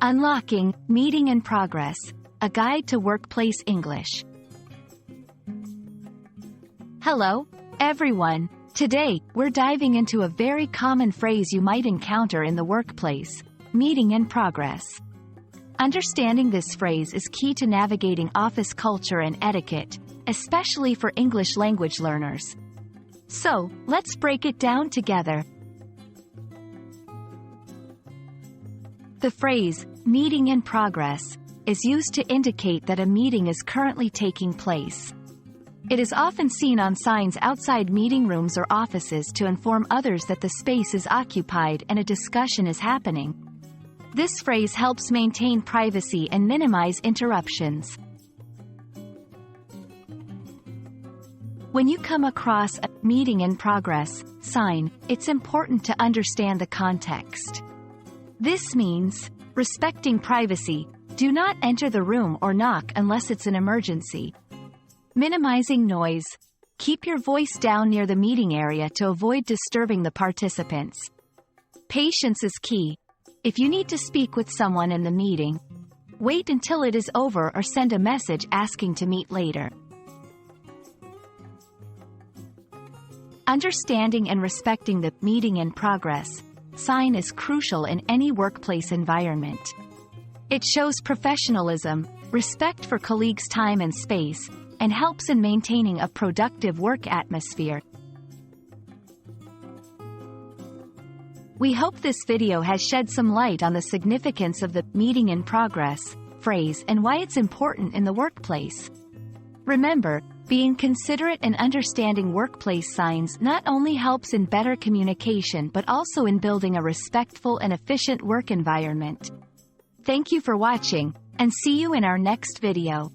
Unlocking Meeting in Progress, a guide to workplace English. Hello, everyone. Today, we're diving into a very common phrase you might encounter in the workplace: meeting in progress. Understanding this phrase is key to navigating office culture and etiquette, especially for English language learners. So, let's break it down together. The phrase, meeting in progress, is used to indicate that a meeting is currently taking place. It is often seen on signs outside meeting rooms or offices to inform others that the space is occupied and a discussion is happening. This phrase helps maintain privacy and minimize interruptions. When you come across a meeting in progress sign, it's important to understand the context. This means, respecting privacy, do not enter the room or knock unless it's an emergency. Minimizing noise. Keep your voice down near the meeting area to avoid disturbing the participants. Patience is key. If you need to speak with someone in the meeting, wait until it is over or send a message asking to meet later. Understanding and respecting the meeting in progress sign is crucial in any workplace environment. It shows professionalism, respect for colleagues' time and space, and helps in maintaining a productive work atmosphere. We hope this video has shed some light on the significance of the meeting in progress phrase and why it's important in the workplace. Remember, being considerate and understanding workplace signs not only helps in better communication but also in building a respectful and efficient work environment. Thank you for watching, and see you in our next video.